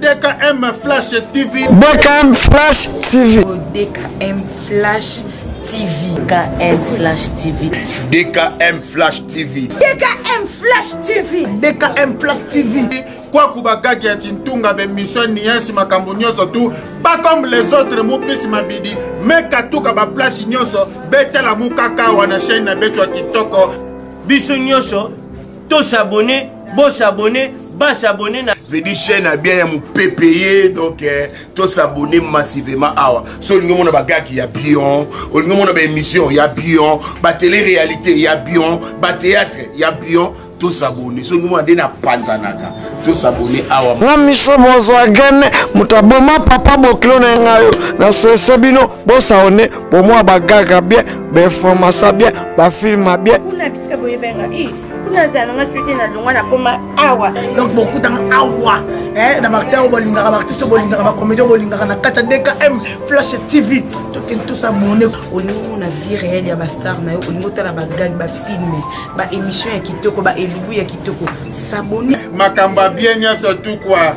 DKM Flash TV. DKM Flash TV. DKM Flash TV. DKM Flash TV. DKM Flash TV. DKM Flash TV. DKM Flash TV. Quoi kubagaki ya Tintunga be mission ni yansi makambo nyoso tout pas comme les autres mopisi mabidi mais katuka ba place nyoso betela mukaka wana chaîne na beto kitoko biso nyoso to s'abonner bo s'abonner ba s'abonner na veut dire chaîne a bien ya mu PPE donc to s'abonner massivement awa so lingo mona bagaki ya bion lingo mona ba émission ya bion ba télé réalité ya bion ba théâtre ya bion to s'abonner so lingo mona de na panzanaka to s'abonner awa na miso bozwagene mutaboma papa bokilo na ngayo na swesebino bo saone bo mwa bagaga bien be formation bien ba film bien kuna bisika boye benga kuna zana ngafite na longwa na koma awa donc beaucoup dans awa na bakta bolingaka artiste bolingaka ba comédien bolingaka na kata DKM Flash TV to ken to s'abonner au niveau na vie réelle ya ba star na yo au niveau tala ba gag ba film ba émission ya kitoko ba elibu ya kitoko s'abonner makamba bien nyoso tout quoi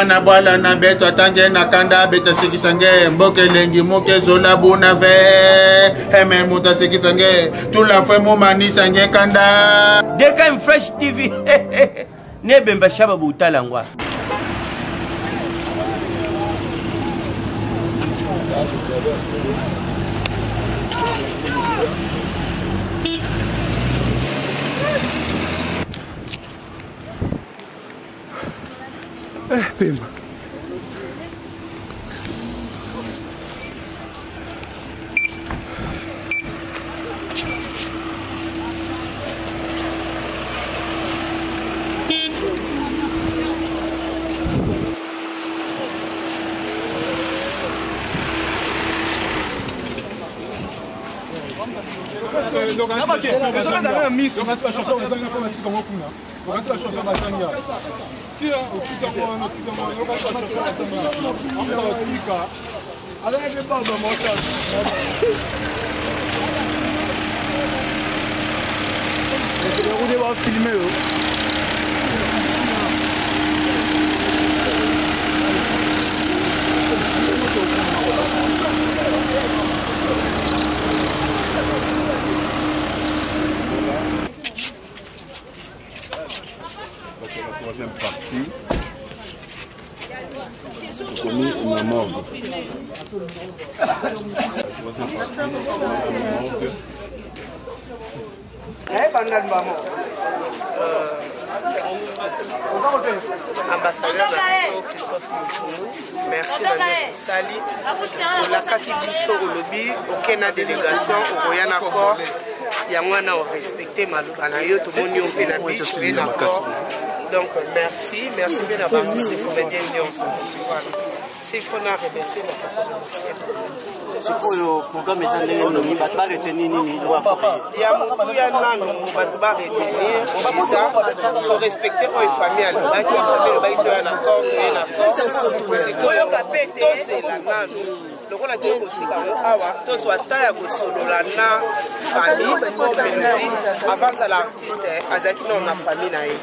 na bala na beto atange na kanda beta sikisange mboke lengi moke zola bona ve eme muta sikisange tout la fois mo manisa nge kanda DKM Flash TV. Ne bemba shaba butala ngwa. Pemba. Troisième partie, j'ai commis une morgue. Ambassadeur Nabiso Christophe Mouchoumou, merci Nabiso Sali. Pour la Kakibiso au lobby, aucune délégation, au Royan Accord, il y a moins à respecter Malubanayo, tout le monde est en pénalité, je suis d'accord. Donc merci bien d'avoir participé aux comédiens ensemble. C'est il faut remercier notre commissaire. C'est pour le programme des années, il y a retenir nini il y a beaucoup de retenir il faut respecter les familles à l'Obaï, les familles à un accord, c'est quoi c'est la nano. Donc on a dit que tous soit taille pour solo la famille mélodie avant ça l'artiste avec nous on a famille naïe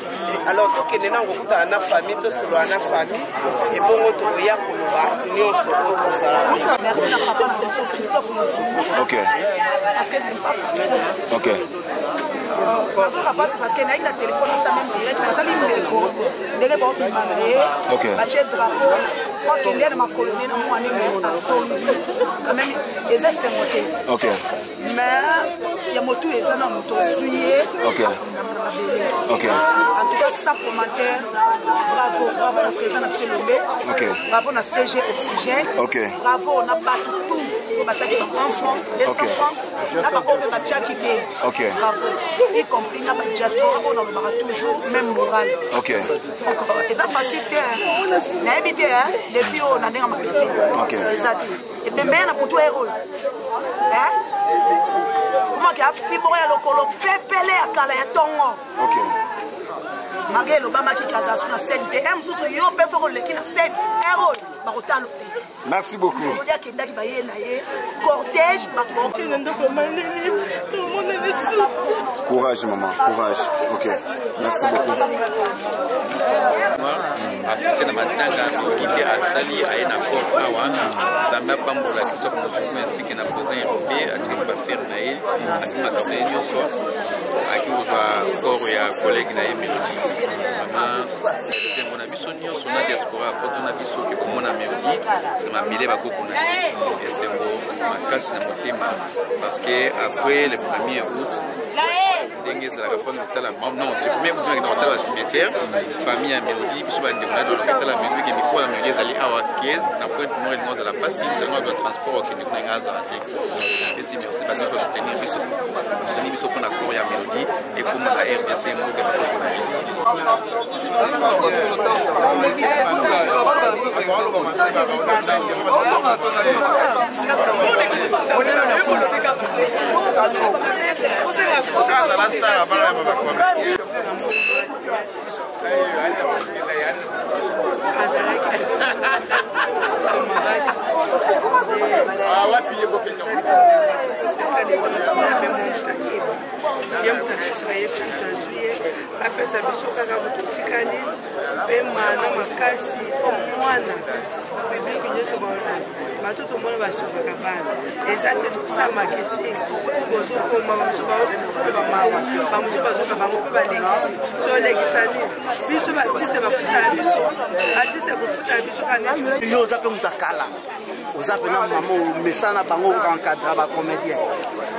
alors donc il y a une famille tous solo la famille et bon on y a qu'on nous on se retrouve merci à papa Christophe Mouchoumou. Ok. Parce que c'est pas facile. Ok. Parce qu'il y a un téléphone ça même direct mais attendez mbeko ndenge ba obimanaye bache drapeau kwa kende na makoloni na mwana na asongi quand même les c'est monté. Ok. Mais il y a moto eza na moto suye. Ok. Ok. En tout cas sans commentaire. Bravo le président Nabiso Lombe. Ok. Bravo na CG Oxygène. Ok. Bravo na battu tout. Bachaki enfants, les enfants, là par contre Bachaki était. Ok. Bravo. Y compris la diaspora, on aura toujours même moral. Ok. Et ça facilite, n'a évité, les filles on a des amabilités. Ok. Et bien maintenant pour toi héros. Hein? Comment qu'il y a pris pour le colo pépélé à Calais Tongo. Ok. Malgré l'Obama qui a sur la scène, et même sous ce yo personne qui na scène héros. Merci beaucoup. Courage maman, courage. Ok, merci beaucoup. assisté na matanga soki te asali aye na corps awa nzambe apambola biso komosuku ainsi ke na cousin elobe atiki bafere na ye akimakisa ye nyonso akiuva corps ya collègue na ye Mélodie vraiment esengo na biso nyonso na diaspora poto na biso ke komona Mélodie mabele bakoko na ye esengo makasi na motema parce que après le 1er août ndenge ezalaka mpona kotala non le 1er août nakenda kotala cimetière famille ya Mélodie biso bandeko na dolaka kotala musique mikolo ya Mélodie ezali awa ke na pointe nord elingo ezala pasi ntango azwa transport okende kuna nga azala te esi merci bandeko basoutenir biso mpona cour ya Mélodie ekomaka RDC mboka bakoko na biso apesa biso kaka bototikali mpe mana makasi omwana biblike nyonso baona bato tomona basukaka bana eza te tokosala marketing bozokoma bamosu bazoloba mawa bamosu bazoka bango mpe balekisi tolekisa nini biso baartiste bafutaka biso artiste akofutaka biso kaneti yo oza mpe moto akala oza mpe na mama omesana bango encadra bacomédien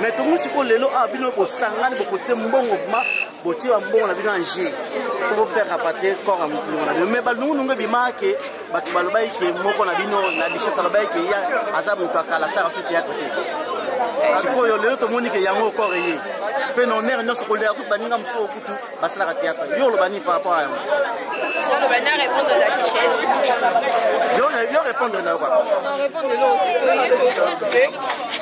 mais tomongi sikoyo lelo awa bino bosangani bokotie mbongo ma botie bambongo na bino anje po bofaire rapatie corps ya motungo na bino mais balungunungu ebimaka ke bato balobaki ke moko na bino na duchesse alobaki ke ya aza moto akala asala so théâtre te sikoyo lelo tomoni ke yango corps eye mpe na honneur nyonso kolela kutu baninga mosusu okutu basalaka théâtre yo olobani par rapport à yango on va répondre à la duchesse. Yo répondre là quoi. On répond de l'autre.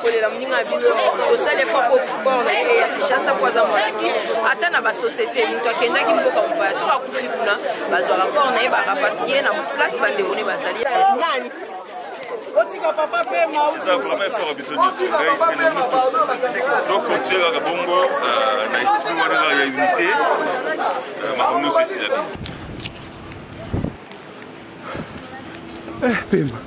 Pour les amis à biso, au seul fois pour bon et à chassa kwa za mwaki ata na ba société mtu akenda ki mboka mbaya so akufi kuna bazwa rapport na ba rapatrier na place ba ndeboni bazali. Nani? Otika papa pe mauti. Ça vraiment faire biso nyonso ngai et nous tous. Donc on tire à bongo na esprit wana ya unité. Mahono c'est la vie. Pema.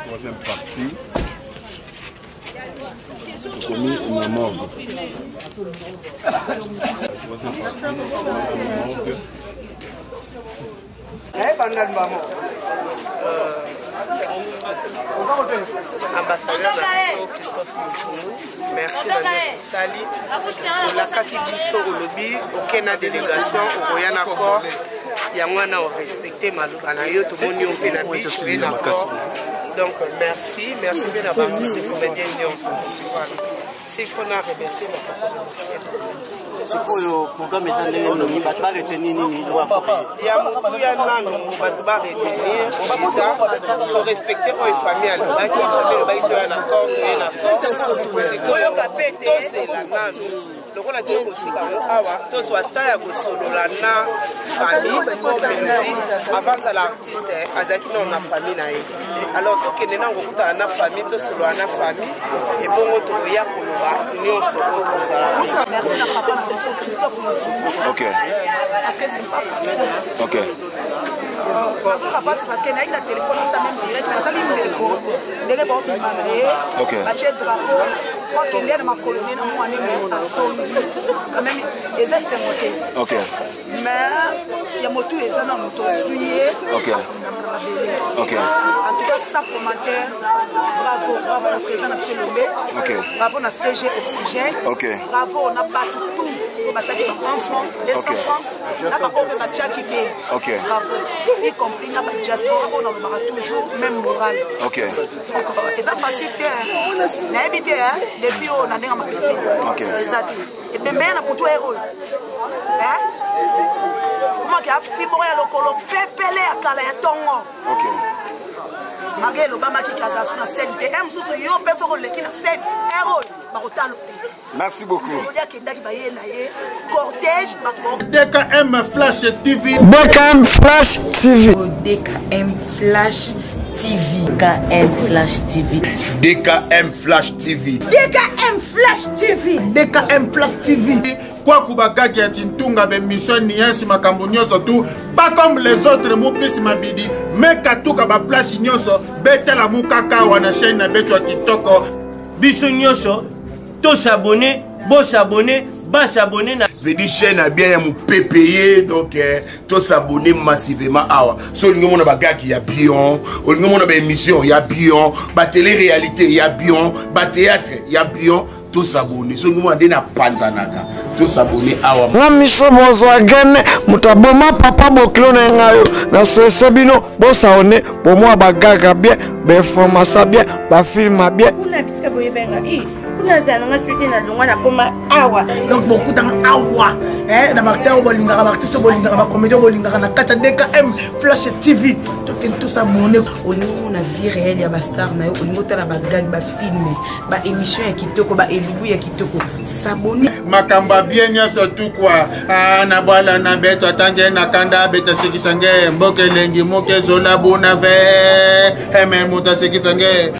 Troisième partie, commis une morgue. Ambassadeur Nabiso Christophe Mouchoumou, merci na nyonso osali olakaki biso olobi okena délégation okoya na corps yango wana orespecte maloba na yo tomoni yo mpe na biso oye na corps donc merci mpe na baartiste comédien nyonso s'il faut na remercier sikoyo programme eza ndenge nini bato baretenir nini ya mokuya nano bato baretenir eza faut respecter oyo famille alobaki famille elobaki toya na corps toye na corps sikoyo tosela nano lokola toye kotika ngo awa tozwa ta ya kosolola na famille po Mélodie avant azala artiste azalaki nano na famille na ye alors tokende nango kutana na famille tosolola na famille ebongo tokoya koloba nyonso oyo tozala. Merci na papa na biso Christophe Mouchoumou. Ok. Parce que c'est pas facile. Ok. Parce que papa c'est parce que na ina téléphone ça même direct mais atali ndeko ndenge ba obimane. Ok. Ba chef drapeau kwa kende na makolonie na mwana ni asongi quand même eza semoté. Ok. Mais ya motu eza na moto suye. Ok. Ok. En tout cas, sans commentaire, bravo au président de Lomé. Ok. Bravo à CG Oxygène. Ok. Bravo, on a battu tout. On a battu 1 franc, 200 francs. On a battu qui Ok. Bravo. Y compris la diaspora, on aura toujours même moral. Ok. Donc, c'est facile. On a évité, les filles, on a des amabilités. Ok. Et bien, on a pour tout héros. Comment il y a un film qui pépélé à Kalayatongo. Ok. Malgré l'Obama qui a sur la scène, et même si il y a une personne qui a scène, héros, merci beaucoup. Cortège, DKM Flash TV. DKM Flash TV. DKM Flash TV. DKM Flash TV. DKM Flash TV. DKM Flash TV. DKM Flash TV. Quoi kubakaki ya tintunga be mission niensi makambo nyonso tout pas comme les autres mo plus mabidi mais katuka ba place nyonso betela mukaka wana chaîne na beto kitoko biso nyonso to s'abonner bo s'abonner ba s'abonner na veut dire chaîne a bien mon PPE donc to s'abonner massivement awa so lingo mona bagaki ya bion o lingo mona ba émission ya bion ba télé réalité ya bion ba théâtre ya bion to s'abonner so lingo mona ndena panzanaka to s'abonner awa na miso bozwagene mutaboma papa bokilo na ngayo na sesebino bosaone bomwa bagaga bien beformasa bien bafilma bien kuna bisika boyebenga kuna zalanga suite na longwa na koma awa donc beaucoup dans awa na bakta bolingaka artiste bolingaka ba comédien bolingaka na kata DKM Flash TV tout ça monnaie olingo na vie réelle ya ba star na yo olingo tala ba gag ba film ba émission ya kitoko ba elubu ya kitoko s'abonner makamba bien nyonso tout quoi na bwala na beto atange na kanda beta sikisange mboke lengi moke zola buna ve eme muta sikisange